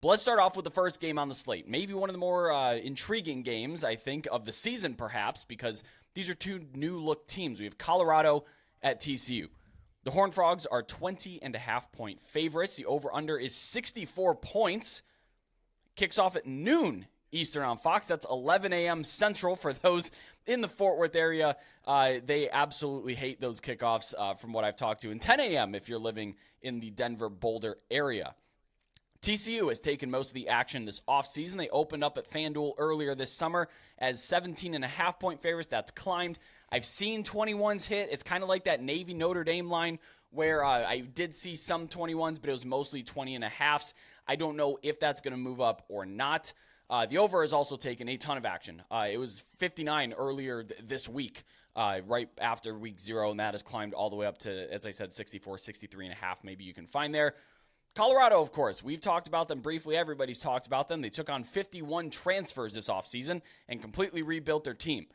But let's start off with the first game on the slate. Maybe one of the more intriguing games, I think, of the season, perhaps, because these are two new-look teams. We have Colorado at TCU. The Horned Frogs are 20.5-point favorites. The over-under is 64 points. Kicks off at noon Eastern on Fox. That's 11 a.m. Central for those in the Fort Worth area. They absolutely hate those kickoffs from what I've talked to. And 10 a.m. if you're living in the Denver, Boulder area. TCU has taken most of the action this offseason. They opened up at FanDuel earlier this summer as 17.5-point favorites. That's climbed. I've seen 21s hit. It's kind of like that Navy-Notre Dame line where I did see some 21s, but it was mostly 20.5s. I don't know if that's going to move up or not. The over has also taken a ton of action. It was 59 earlier this week, right after week 0, and that has climbed all the way up to, as I said, 64, 63.5 maybe you can find there. Colorado, of course, we've talked about them briefly. Everybody's talked about them. They took on 51 transfers this offseason and completely rebuilt their team.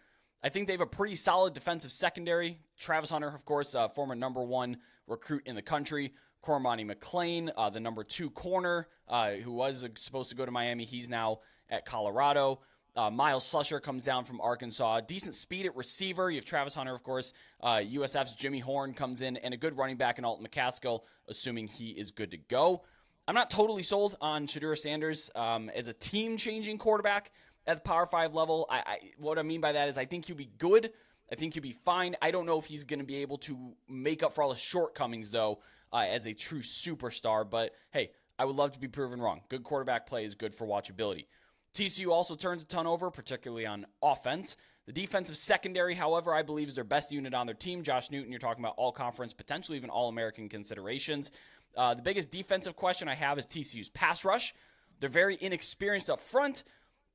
I think they have a pretty solid defensive secondary. Travis Hunter, of course, former number 1 recruit in the country. Cormani McClain, the number 2 corner, who was supposed to go to Miami. He's now at Colorado. Miles Slusher comes down from Arkansas. Decent speed at receiver. You have Travis Hunter, of course. USF's Jimmy Horn comes in, and a good running back in Alton McCaskill, assuming he is good to go. I'm not totally sold on Shedeur Sanders as a team-changing quarterback at the Power 5 level. What I mean by that is I think he'll be good. I think he'll be fine. I don't know if he's going to be able to make up for all his shortcomings, though, as a true superstar. But, hey, I would love to be proven wrong. Good quarterback play is good for watchability. TCU also turns a ton over, particularly on offense. The defensive secondary, however, I believe is their best unit on their team. Josh Newton, you're talking about all-conference, potentially even all-American considerations. The biggest defensive question I have is TCU's pass rush. They're very inexperienced up front,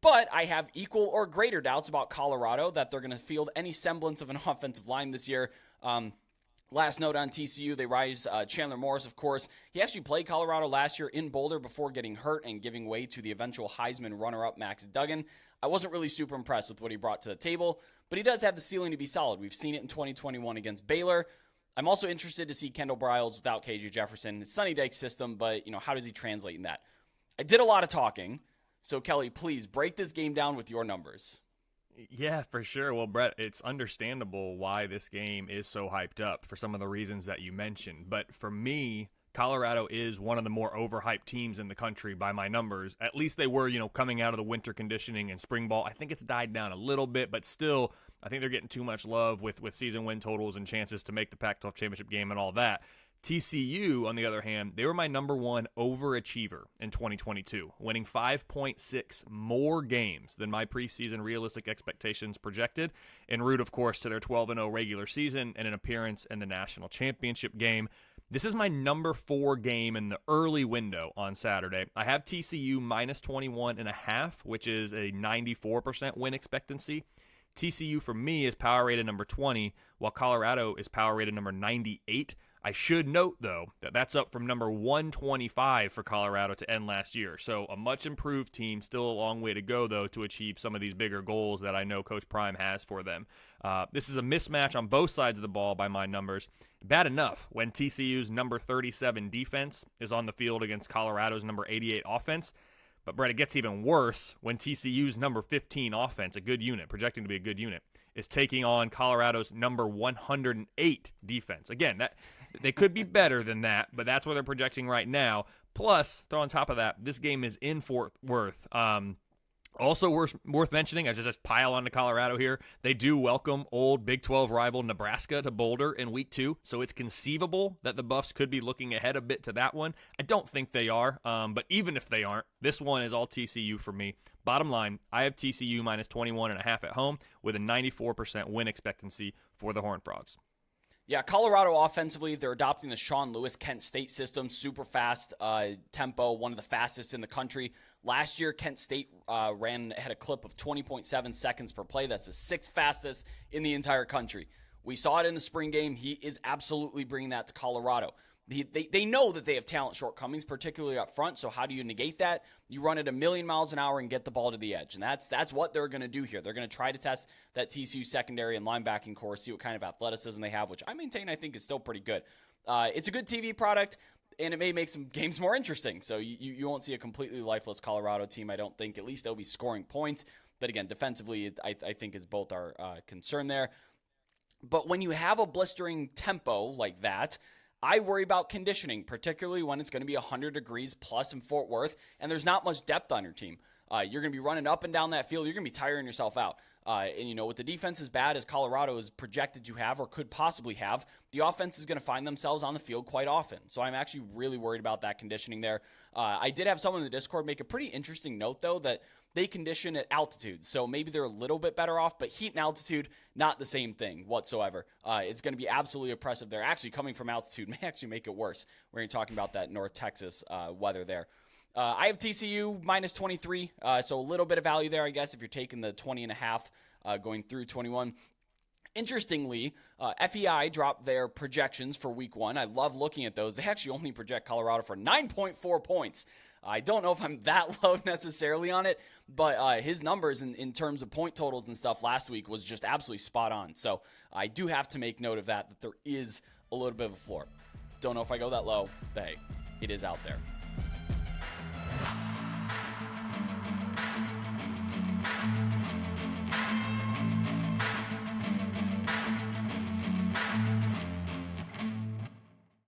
but I have equal or greater doubts about Colorado that they're going to field any semblance of an offensive line this year. Last note on TCU, they rise Chandler Morris, of course. He actually played Colorado last year in Boulder before getting hurt and giving way to the eventual Heisman runner-up Max Duggan. I wasn't really super impressed with what he brought to the table, but he does have the ceiling to be solid. We've seen it in 2021 against Baylor. I'm also interested to see Kendall Briles without KJ Jefferson. It's Sonny Dykes' system, but how does he translate in that? I did a lot of talking, so Kelly, please break this game down with your numbers. Yeah, for sure. Well, Brett, it's understandable why this game is so hyped up for some of the reasons that you mentioned. But for me, Colorado is one of the more overhyped teams in the country by my numbers. At least they were, coming out of the winter conditioning and spring ball. I think it's died down a little bit, but still, I think they're getting too much love with season win totals and chances to make the Pac-12 championship game and all that. TCU, on the other hand, they were my number 1 overachiever in 2022, winning 5.6 more games than my preseason realistic expectations projected, en route, of course, to their 12-0 regular season and an appearance in the national championship game. This is my number 4 game in the early window on Saturday. I have TCU minus 21.5, which is a 94% win expectancy. TCU, for me, is power rated number 20, while Colorado is power rated number 98. I should note, though, that that's up from number 125 for Colorado to end last year. So a much improved team, still a long way to go, though, to achieve some of these bigger goals that I know Coach Prime has for them. This is a mismatch on both sides of the ball by my numbers. Bad enough when TCU's number 37 defense is on the field against Colorado's number 88 offense. But, Brett, it gets even worse when TCU's number 15 offense, a good unit, projecting to be a good unit, is taking on Colorado's number 108 defense. Again, they could be better than that, but that's what they're projecting right now. Plus, throw on top of that, this game is in Fort Worth. Also worth mentioning, as I just pile on to Colorado here, they do welcome old Big 12 rival Nebraska to Boulder in Week 2, so it's conceivable that the Buffs could be looking ahead a bit to that one. I don't think they are, but even if they aren't, this one is all TCU for me. Bottom line, I have TCU minus 21.5 at home with a 94% win expectancy for the Horned Frogs. Yeah, Colorado offensively, they're adopting the Sean Lewis Kent State system, super fast tempo, one of the fastest in the country. Last year, Kent State had a clip of 20.7 seconds per play. That's the 6th fastest in the entire country. We saw it in the spring game. He is absolutely bringing that to Colorado. They know that they have talent shortcomings, particularly up front, so how do you negate that? You run it a million miles an hour and get the ball to the edge, and that's what they're going to do here. They're going to try to test that TCU secondary and linebacking core, see what kind of athleticism they have, which I maintain I think is still pretty good. It's a good TV product. and it may make some games more interesting. So you won't see a completely lifeless Colorado team, I don't think. At least they'll be scoring points. But again, defensively, I think is both our concern there. But when you have a blistering tempo like that, I worry about conditioning, particularly when it's going to be 100 degrees plus in Fort Worth, and there's not much depth on your team. You're going to be running up and down that field. You're going to be tiring yourself out. And, with the defense as bad as Colorado is projected to have or could possibly have, the offense is going to find themselves on the field quite often. So I'm actually really worried about that conditioning there. I did have someone in the Discord make a pretty interesting note, though, that they condition at altitude. So maybe they're a little bit better off, but heat and altitude, not the same thing whatsoever. It's going to be absolutely oppressive there. Actually, coming from altitude may actually make it worse when you're talking about that North Texas weather there. I have TCU minus 23, so a little bit of value there, I guess, if you're taking the 20.5 going through 21. Interestingly, FEI dropped their projections for week 1. I love looking at those. They actually only project Colorado for 9.4 points. I don't know if I'm that low necessarily on it, but his numbers in terms of point totals and stuff last week was just absolutely spot on. So I do have to make note of that there is a little bit of a floor. Don't know if I go that low, but hey, it is out there.